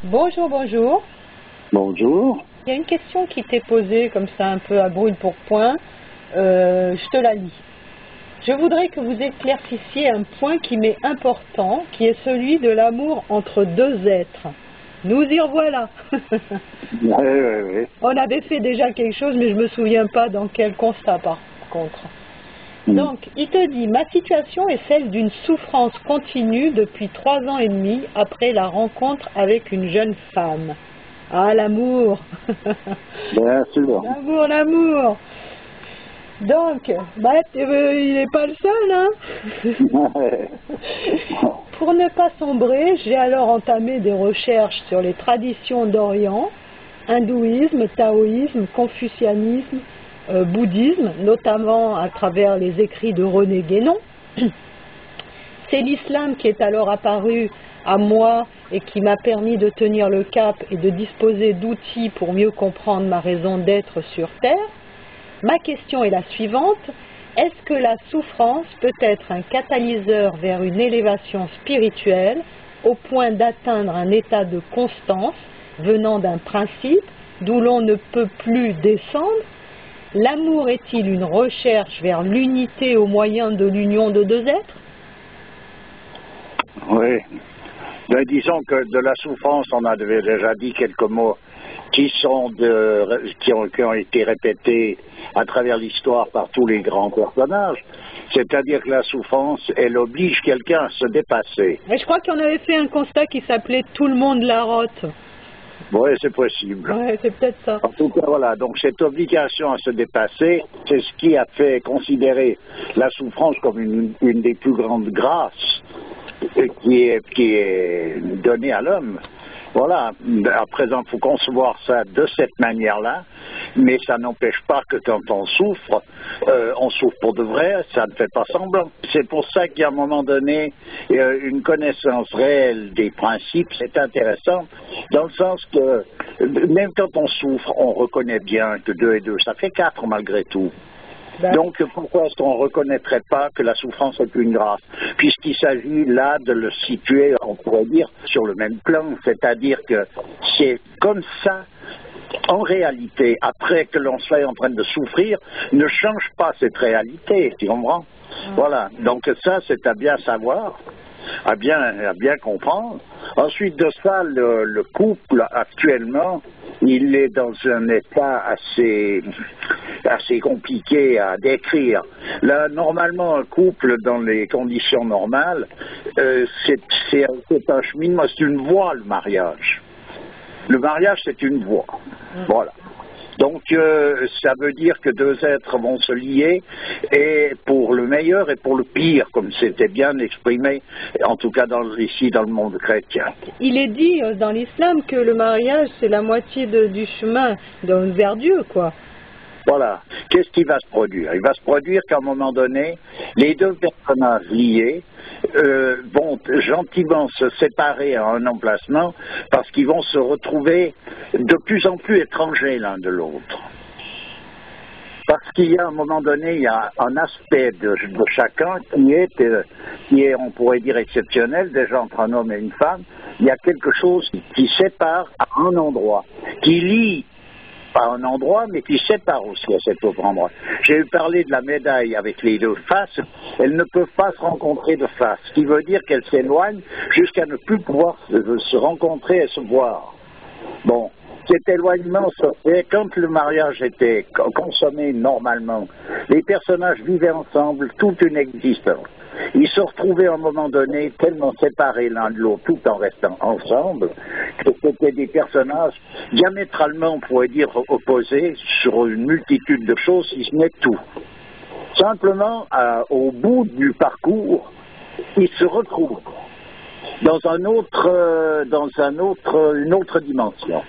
Bonjour, bonjour. Bonjour. Il y a une question qui t'est posée comme ça un peu à brûle pour point. Je te la lis. Je voudrais que vous éclaircissiez un point qui m'est important, qui est celui de l'amour entre deux êtres. Nous y revoilà. Oui. On avait fait déjà quelque chose, mais je ne me souviens pas dans quel constat par contre. Donc, il te dit, ma situation est celle d'une souffrance continue depuis 3 ans et demi après la rencontre avec une jeune femme. Ah, l'amour. Bien sûr. L'amour, l'amour. Donc, il n'est pas le seul, hein. Pour ne pas sombrer, j'ai alors entamé des recherches sur les traditions d'Orient, hindouisme, taoïsme, confucianisme, bouddhisme, notamment à travers les écrits de René Guénon. C'est l'islam qui est alors apparu à moi et qui m'a permis de tenir le cap et de disposer d'outils pour mieux comprendre ma raison d'être sur Terre. Ma question est la suivante. Est-ce que la souffrance peut être un catalyseur vers une élévation spirituelle au point d'atteindre un état de constance venant d'un principe d'où l'on ne peut plus descendre? L'amour est-il une recherche vers l'unité au moyen de l'union de deux êtres? Oui. Ben, disons que de la souffrance, on a déjà dit quelques mots qui ont été répétés à travers l'histoire par tous les grands personnages. C'est-à-dire que la souffrance, elle oblige quelqu'un à se dépasser. Mais je crois qu'on avait fait un constat qui s'appelait « Tout le monde la rote ». Oui, c'est possible. Ouais, c'est peut-être ça. En tout cas, voilà, donc cette obligation à se dépasser, c'est ce qui a fait considérer la souffrance comme une des plus grandes grâces qui est donnée à l'homme. Voilà, à présent, il faut concevoir ça de cette manière-là, mais ça n'empêche pas que quand on souffre pour de vrai, ça ne fait pas semblant. C'est pour ça qu'à un moment donné, une connaissance réelle des principes, c'est intéressant, dans le sens que même quand on souffre, on reconnaît bien que 2 et 2, ça fait 4 malgré tout. Donc pourquoi est-ce qu'on ne reconnaîtrait pas que la souffrance est une grâce? Puisqu'il s'agit là de le situer, on pourrait dire, sur le même plan, c'est-à-dire que c'est comme ça, en réalité, après que l'on soit en train de souffrir, ne change pas cette réalité, tu comprends? Voilà, donc ça c'est à bien savoir. À bien comprendre. Ensuite de ça, le couple actuellement, il est dans un état assez compliqué à décrire. Là, normalement, un couple dans les conditions normales, c'est un cheminement, c'est une voie, le mariage. Le mariage, c'est une voie. Voilà. Donc, ça veut dire que 2 êtres vont se lier, et pour le meilleur et pour le pire, comme c'était bien exprimé, en tout cas ici dans le monde chrétien. Il est dit dans l'islam que le mariage, c'est la moitié du chemin vers Dieu, quoi. Voilà. Qu'est-ce qui va se produire? Il va se produire qu'à un moment donné, les 2 personnages liés vont gentiment se séparer à un emplacement parce qu'ils vont se retrouver de plus en plus étrangers l'un de l'autre. Parce qu'il y a à un moment donné, il y a un aspect de chacun qui est, on pourrait dire, exceptionnel, déjà entre un homme et une femme. Il y a quelque chose qui sépare à un endroit, qui lie à un endroit, mais qui sépare aussi à cet autre endroit. J'ai eu parlé de la médaille avec les 2 faces. Elles ne peuvent pas se rencontrer de face, ce qui veut dire qu'elles s'éloignent jusqu'à ne plus pouvoir se rencontrer et se voir. Bon, cet éloignement se fait quand le mariage était consommé normalement. Les personnages vivaient ensemble toute une existence. Ils se retrouvaient à un moment donné tellement séparés l'un de l'autre tout en restant ensemble que c'était des personnages diamétralement, on pourrait dire, opposés sur une multitude de choses, si ce n'est tout. Simplement, au bout du parcours, ils se retrouvent dans une autre dimension.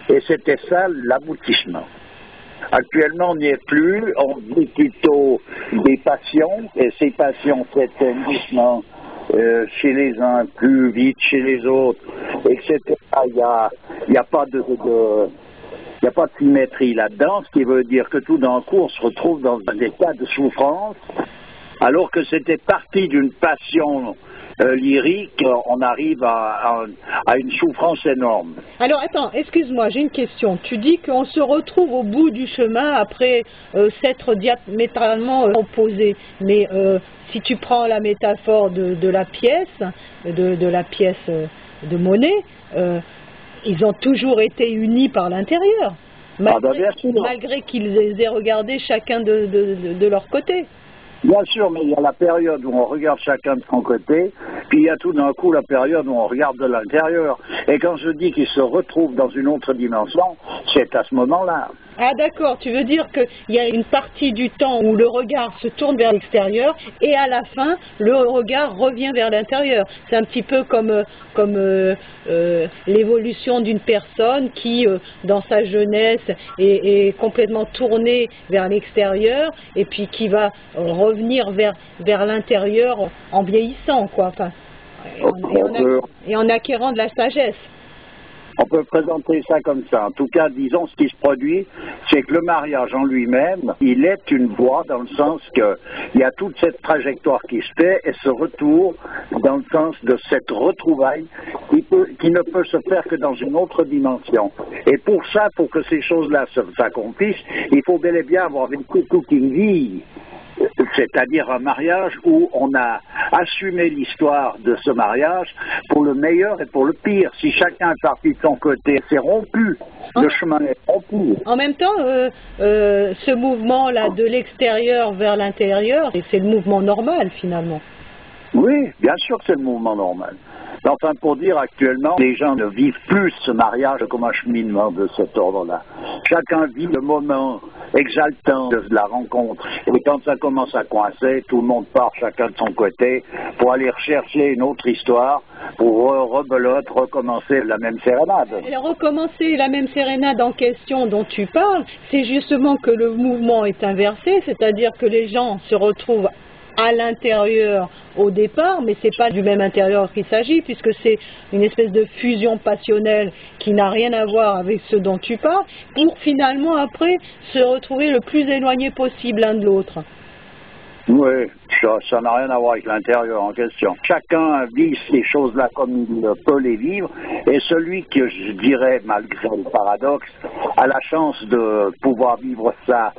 Et c'était ça l'aboutissement. Actuellement, on n'y est plus, on vit plutôt des passions, et ces passions s'éteignent chez les uns, plus vite chez les autres, etc. Il n'y a pas de symétrie là-dedans, ce qui veut dire que tout d'un coup, on se retrouve dans un état de souffrance, alors que c'était parti d'une passion lyrique, on arrive à une souffrance énorme. Alors attends, excuse-moi, j'ai une question. Tu dis qu'on se retrouve au bout du chemin après s'être diamétralement opposés. Mais si tu prends la métaphore de la pièce, de la pièce de Monet, ils ont toujours été unis par l'intérieur, malgré qu'ils aient regardé chacun de leur côté. Bien sûr, mais il y a la période où on regarde chacun de son côté, puis il y a tout d'un coup la période où on regarde de l'intérieur. Et quand je dis qu'ils se retrouvent dans une autre dimension, c'est à ce moment-là. Ah d'accord, tu veux dire qu'il y a une partie du temps où le regard se tourne vers l'extérieur et à la fin, le regard revient vers l'intérieur. C'est un petit peu comme l'évolution d'une personne qui, dans sa jeunesse, est complètement tournée vers l'extérieur et puis qui va revenir vers l'intérieur en vieillissant, quoi. Enfin, et en acquérant de la sagesse. On peut présenter ça comme ça. En tout cas, disons, ce qui se produit, c'est que le mariage en lui-même, il est une voie dans le sens qu'il y a toute cette trajectoire qui se fait et ce retour dans le sens de cette retrouvaille qui ne peut se faire que dans une autre dimension. Et pour ça, pour que ces choses-là s'accomplissent, il faut bel et bien avoir vécu toute une vie. C'est-à-dire un mariage où on a assumé l'histoire de ce mariage pour le meilleur et pour le pire. Si chacun est parti de son côté, c'est rompu, le chemin est rompu. En même temps, ce mouvement-là de l'extérieur vers l'intérieur, c'est le mouvement normal finalement. Oui, bien sûr que c'est le mouvement normal. Enfin, pour dire actuellement, les gens ne vivent plus ce mariage comme un cheminement de cet ordre-là. Chacun vit le moment exaltant de la rencontre. Et quand ça commence à coincer, tout le monde part chacun de son côté pour aller rechercher une autre histoire, pour rebelote, recommencer la même sérénade. Et recommencer la même sérénade en question dont tu parles, c'est justement que le mouvement est inversé, c'est-à-dire que les gens se retrouvent à l'intérieur au départ, mais c'est pas du même intérieur qu'il s'agit, puisque c'est une espèce de fusion passionnelle qui n'a rien à voir avec ce dont tu parles, pour finalement après se retrouver le plus éloigné possible l'un de l'autre. Oui, ça n'a rien à voir avec l'intérieur en question. Chacun vit ces choses-là comme il peut les vivre, et celui que je dirais, malgré le paradoxe, a la chance de pouvoir vivre ça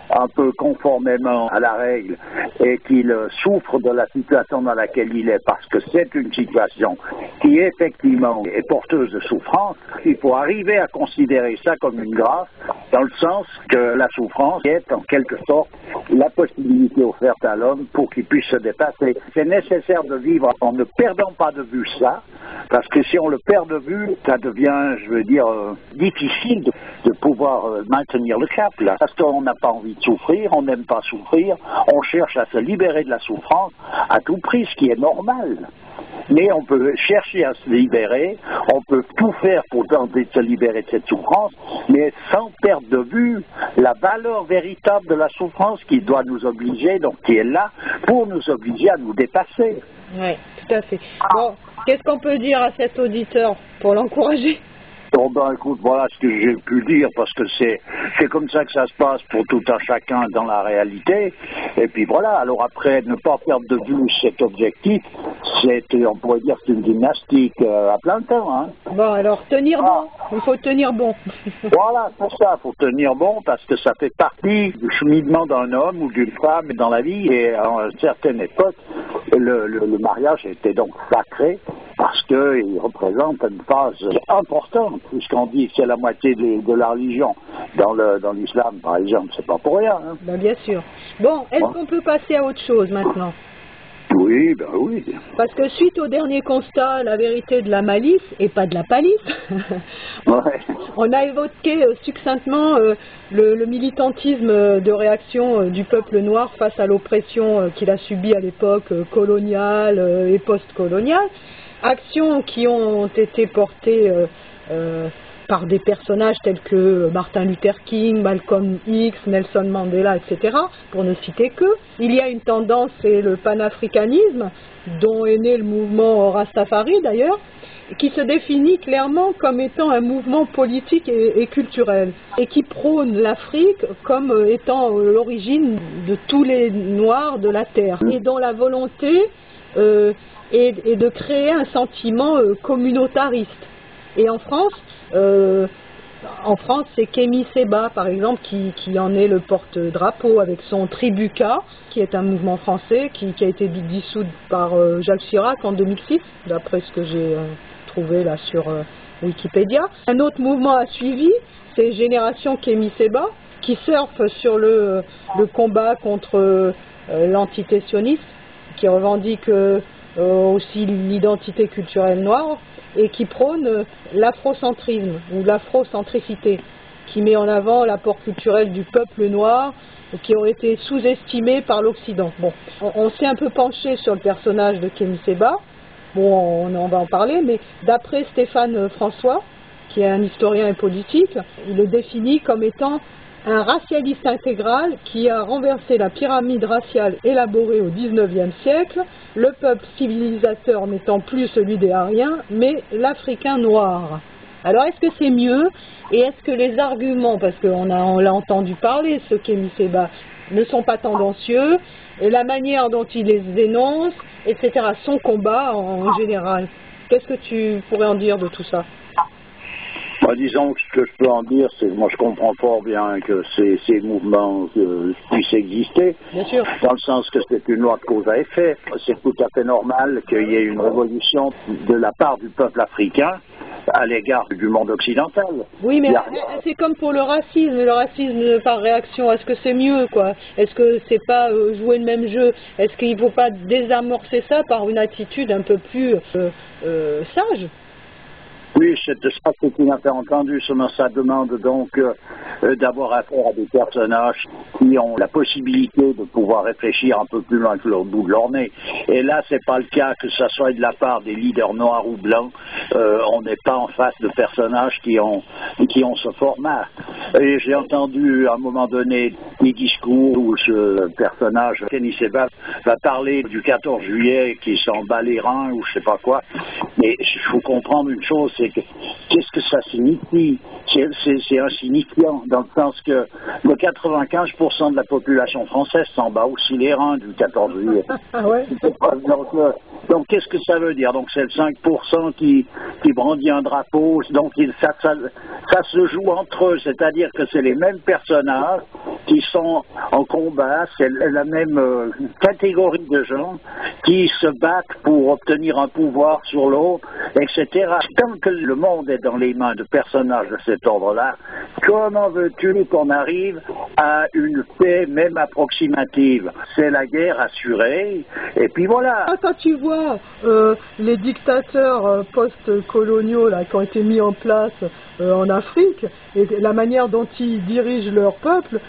un peu conformément à la règle, et qu'il souffre de la situation dans laquelle il est, parce que c'est une situation qui effectivement est porteuse de souffrance. Il faut arriver à considérer ça comme une grâce, dans le sens que la souffrance est en quelque sorte la possibilité offerte à l'homme pour qu'il puisse se dépasser. C'est nécessaire de vivre en ne perdant pas de vue ça, parce que si on le perd de vue, ça devient, je veux dire, difficile de pouvoir maintenir le cap là, parce qu'on n'a pas envie de souffrir, on n'aime pas souffrir, on cherche à se libérer de la souffrance à tout prix, ce qui est normal. Mais on peut chercher à se libérer, on peut tout faire pour tenter de se libérer de cette souffrance, mais sans perdre de vue la valeur véritable de la souffrance qui doit nous obliger, donc qui est là pour nous obliger à nous dépasser. Oui, tout à fait. Bon, qu'est-ce qu'on peut dire à cet auditeur pour l'encourager ? Bon ben écoute, voilà ce que j'ai pu dire, parce que c'est comme ça que ça se passe pour tout un chacun dans la réalité. Et puis voilà, alors après, ne pas perdre de vue cet objectif, on pourrait dire que c'est une gymnastique à plein temps. Hein. Bon, alors tenir bon, il faut tenir bon. Voilà, c'est ça, il faut tenir bon, parce que ça fait partie du cheminement d'un homme ou d'une femme dans la vie, et à une certaine époque, le mariage était donc sacré, parce qu'il représente une phase importante, puisqu'on dit que c'est la moitié de la religion. Dans l'islam, par exemple, c'est pas pour rien. Hein. Ben, bien sûr. Bon, est-ce qu'on peut passer à autre chose maintenant ? Oui, ben oui. Parce que suite au dernier constat, la vérité de la malice et pas de la palisse, on a évoqué succinctement le militantisme de réaction du peuple noir face à l'oppression qu'il a subie à l'époque coloniale et post-coloniale. Actions qui ont été portées par des personnages tels que Martin Luther King, Malcolm X, Nelson Mandela, etc., pour ne citer que. Il y a une tendance, c'est le panafricanisme, dont est né le mouvement Rastafari d'ailleurs, qui se définit clairement comme étant un mouvement politique et culturel, et qui prône l'Afrique comme étant l'origine de tous les Noirs de la Terre, et dont la volonté et de créer un sentiment communautariste. Et en France, c'est Kémy Séba, par exemple, qui en est le porte-drapeau avec son Tribuca, qui est un mouvement français qui a été dissout par Jacques Chirac en 2006, d'après ce que j'ai trouvé là sur Wikipédia. Un autre mouvement a suivi, c'est Génération Kémy Séba, qui surfe sur le combat contre l'entité sioniste, qui revendique aussi l'identité culturelle noire, et qui prône l'afrocentrisme ou l'afrocentricité, qui met en avant l'apport culturel du peuple noir qui aurait été sous-estimé par l'Occident. Bon, on s'est un peu penché sur le personnage de Kémy Séba, bon, on va en parler, mais d'après Stéphane François, qui est un historien et politique, il le définit comme étant un racialiste intégral qui a renversé la pyramide raciale élaborée au XIXe siècle, le peuple civilisateur n'étant plus celui des Aryens, mais l'Africain noir. Alors est-ce que c'est mieux? Et est-ce que les arguments, parce qu'on l'a entendu parler, ce Kémy Séba, ne sont pas tendancieux, et la manière dont il les énonce, etc., son combat en général? Qu'est-ce que tu pourrais en dire de tout ça? Disons que ce que je peux en dire, c'est que moi je comprends fort bien que ces mouvements puissent exister, bien sûr, dans le sens que c'est une loi de cause à effet. C'est tout à fait normal qu'il y ait une révolution de la part du peuple africain à l'égard du monde occidental. Oui, mais c'est comme pour le racisme par réaction, est-ce que c'est mieux, quoi? Est-ce que c'est pas jouer le même jeu? Est-ce qu'il ne faut pas désamorcer ça par une attitude un peu plus sage? Oui, ça c'est une affaire entendue. Ça demande donc d'avoir affaire à des personnages qui ont la possibilité de pouvoir réfléchir un peu plus loin que le bout de leur nez. Et là, c'est pas le cas, que ce soit de la part des leaders noirs ou blancs. On n'est pas en face de personnages qui ont ce format. Et j'ai entendu à un moment donné des discours où ce personnage, Kémy Séba, va parler du 14 juillet qui s'en bat les reins ou je sais pas quoi. Mais il faut comprendre une chose, c'est que qu'est-ce que ça signifie? C'est insignifiant, dans le sens que le 95% de la population française s'en bat aussi les reins du 14 juillet. Ah ouais. Donc qu'est-ce que ça veut dire? Donc c'est le 5% qui brandit un drapeau, donc ça se joue entre eux, c'est-à-dire que c'est les mêmes personnages qui sont en combat, c'est la même catégorie de gens qui se battent pour obtenir un pouvoir sur l'autre, etc. Tant que le monde est dans les mains de personnages de cet ordre-là, comment veux-tu qu'on arrive à une paix même approximative? C'est la guerre assurée, et puis voilà. Quand tu vois les dictateurs post-coloniaux là, qui ont été mis en place en Afrique, et la manière dont ils dirigent leur peuple,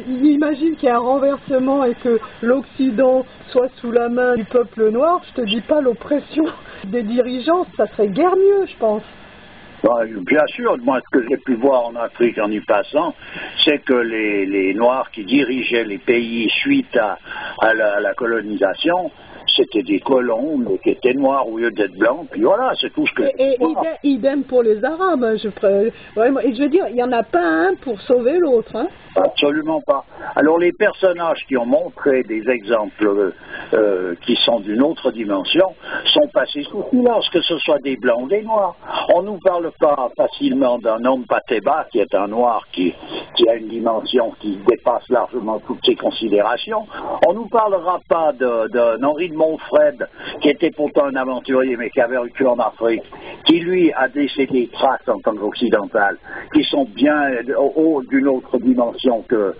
imagine qu'il y a un renversement et que l'Occident soit sous la main du peuple noir, je te dis pas l'oppression des dirigeants, ça serait guère mieux, je pense. Bien sûr, moi ce que j'ai pu voir en Afrique en y passant, c'est que les Noirs qui dirigeaient les pays suite à la colonisation, c'était des colons, mais qui étaient noirs au lieu d'être blancs, puis voilà, c'est tout ce que... Et idem pour les Arabes, vraiment, et je veux dire, il n'y en a pas un pour sauver l'autre, hein. Absolument pas. Alors les personnages qui ont montré des exemples qui sont d'une autre dimension sont passés sous silence, que ce soit des blancs ou des noirs. On ne nous parle pas facilement d'un homme Pateba, qui est un noir qui a une dimension qui dépasse largement toutes ces considérations. On ne nous parlera pas d'un Henri de Montfred, qui était pourtant un aventurier, mais qui avait vécu en Afrique, qui lui a laissé des traces en tant qu'occidental, qui sont bien d'une autre dimension que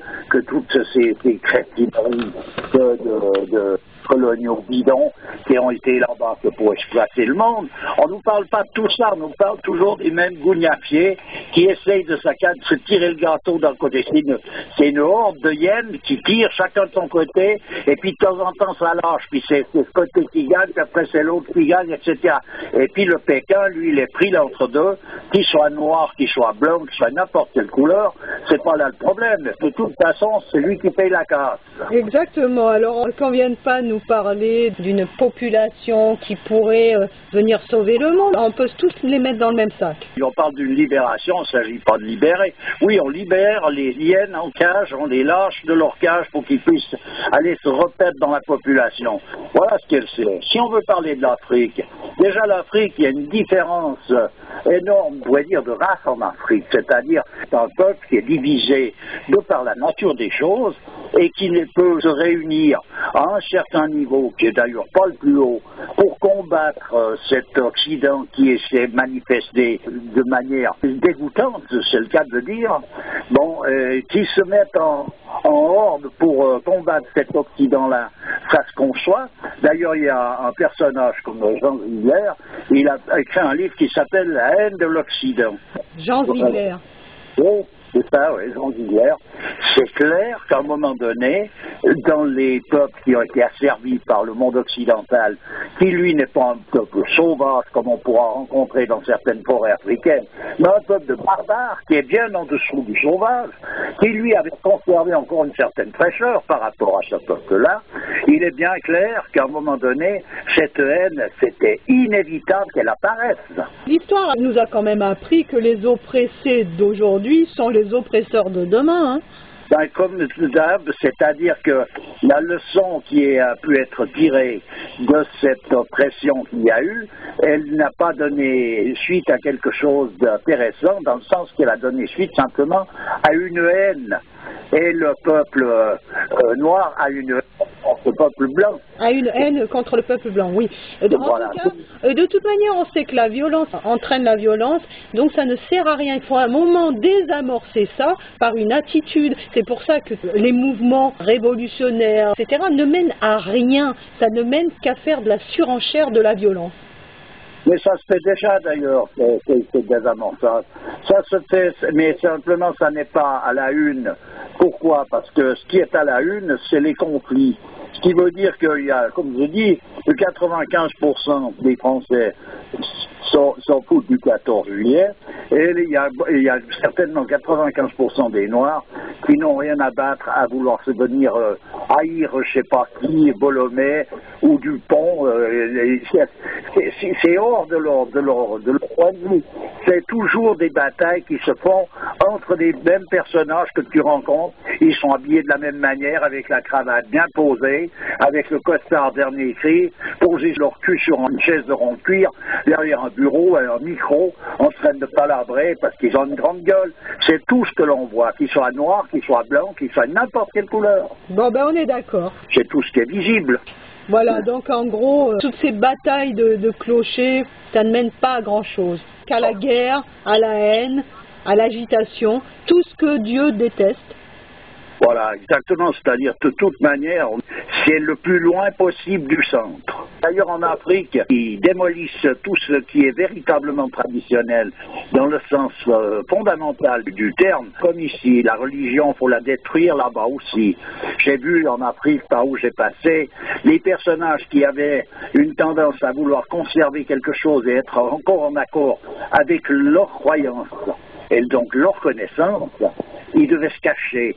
toutes ces crétineries de coloniaux bidons qui ont été là-bas pour exploiter le monde. On ne nous parle pas de tout ça, on nous parle toujours des mêmes gougnafiers qui essayent de se tirer le gâteau d'un côté. C'est une horde de hyènes qui tirent chacun de son côté, et puis de temps en temps ça lâche, puis c'est ce côté qui gagne, puis après c'est l'autre qui gagne, etc. Et puis le Pékin, lui, il est pris là entre deux, qu'il soit noir, qu'il soit blanc, qu'il soit n'importe quelle couleur, c'est pas là le problème. De toute façon, c'est lui qui paye la casse. Exactement. Alors, qu'on vienne pas nous parler d'une population qui pourrait venir sauver le monde. On peut tous les mettre dans le même sac. Et on parle d'une libération, il ne s'agit pas de libérer. Oui, on libère les hyènes en cage, on les lâche de leur cage pour qu'ils puissent aller se repaître dans la population. Voilà ce qu'elle sait. Si on veut parler de l'Afrique, déjà l'Afrique, il y a une différence énorme, on pourrait dire, de race en Afrique. C'est-à-dire, c'est un peuple qui est divisé de par la nature des choses et qui ne peut se réunir à un certain niveau, qui est d'ailleurs pas le plus haut, pour combattre cet Occident qui s'est manifesté de manière dégoûtante, c'est le cas de le dire, bon, qui se mettent en horde pour combattre cet Occident-là, ça se conçoit. D'ailleurs, il y a un personnage comme Jean Ziegler, il a écrit un livre qui s'appelle La haine de l'Occident. Jean Ziegler. Oui, c'est ça, oui, Jean Ziegler. C'est clair qu'à un moment donné, dans les peuples qui ont été asservis par le monde occidental, qui lui n'est pas un peuple sauvage comme on pourra rencontrer dans certaines forêts africaines, mais un peuple de barbares qui est bien en dessous du sauvage, qui lui avait conservé encore une certaine fraîcheur par rapport à ce peuple-là, il est bien clair qu'à un moment donné, cette haine, c'était inévitable qu'elle apparaisse. L'histoire nous a quand même appris que les oppressés d'aujourd'hui sont les oppresseurs de demain. Hein. Ben, comme d'hab, c'est-à-dire que la leçon qui a pu être tirée de cette oppression qu'il y a eu, elle n'a pas donné suite à quelque chose d'intéressant, dans le sens qu'elle a donné suite simplement à une haine. Et le peuple noir a une haine contre le peuple blanc. À une haine contre le peuple blanc, oui. Voilà. En tout cas, de toute manière, on sait que la violence entraîne la violence, donc ça ne sert à rien. Il faut à un moment désamorcer ça par une attitude. C'est pour ça que les mouvements révolutionnaires, etc., ne mènent à rien. Ça ne mène qu'à faire de la surenchère de la violence. Mais ça se fait déjà d'ailleurs, c'est désamorçage. Ça se fait, mais simplement ça n'est pas à la une. Pourquoi? Parce que ce qui est à la une, c'est les conflits. Ce qui veut dire qu'il y a, comme je dis, 95% des Français s'en foutent du 14 juillet, et il y a certainement 95% des Noirs qui n'ont rien à battre à vouloir se venir haïr, je sais pas qui, Bolomé ou Dupont. C'est hors de leur point de vue. C'est toujours des batailles qui se font entre les mêmes personnages que tu rencontres. Ils sont habillés de la même manière, avec la cravate bien posée, avec le costard dernier cri, posés leur cul sur une chaise de rond cuir, derrière un bureau, un micro, en train de palabrer parce qu'ils ont une grande gueule. C'est tout ce que l'on voit, qu'ils soient noirs, qu'ils soient blancs, qu'ils soient n'importe quelle couleur. Bon, ben on est d'accord. C'est tout ce qui est visible. Voilà, donc en gros, toutes ces batailles de clochers, ça ne mène pas à grand-chose. Qu'à la guerre, à la haine, à l'agitation, tout ce que Dieu déteste. Voilà, exactement, c'est-à-dire de toute manière, c'est le plus loin possible du centre. D'ailleurs, en Afrique, ils démolissent tout ce qui est véritablement traditionnel, dans le sens fondamental du terme. Comme ici, la religion, il faut la détruire là-bas aussi. J'ai vu en Afrique, par où j'ai passé, les personnages qui avaient une tendance à vouloir conserver quelque chose et être encore en accord avec leur croyance et donc leur connaissance, ils devaient se cacher.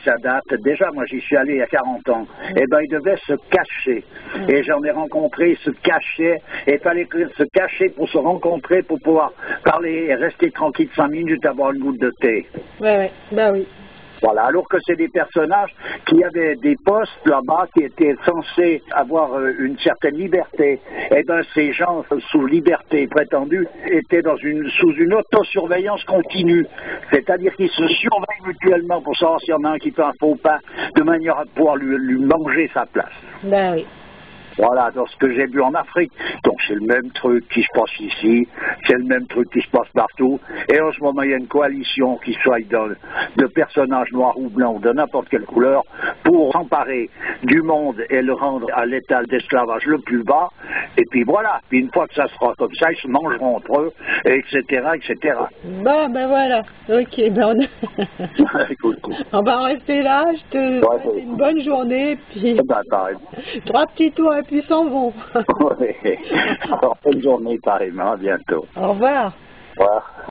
Ça date, déjà, moi j'y suis allé il y a 40 ans, et ben ils devaient se cacher. Et j'en ai rencontré, ils se cachaient, et il fallait se cacher pour se rencontrer, pour pouvoir parler et rester tranquille 5 minutes, avoir une goutte de thé. Ouais, bah oui. Voilà, alors que c'est des personnages qui avaient des postes là-bas qui étaient censés avoir une certaine liberté. Et bien ces gens sous liberté prétendue étaient sous une autosurveillance continue. C'est-à-dire qu'ils se surveillent mutuellement pour savoir s'il y en a un qui fait un faux pas, de manière à pouvoir lui manger sa place. Ben oui. Voilà, dans ce que j'ai vu en Afrique. Donc c'est le même truc qui se passe ici, c'est le même truc qui se passe partout. Et en ce moment, il y a une coalition qui soit de personnages noirs ou blancs ou de n'importe quelle couleur pour s'emparer du monde et le rendre à l'état d'esclavage le plus bas. Et puis voilà, puis une fois que ça sera comme ça, ils se mangeront entre eux, etc., etc. Bon, ben voilà. Ok, ben Écoute, on va en rester là. Je te souhaite une bonne journée. Puis ben, pareil. 3 petits tours et puis s'en vont. Alors, bonne journée, pareillement. À bientôt. Au revoir. Au revoir.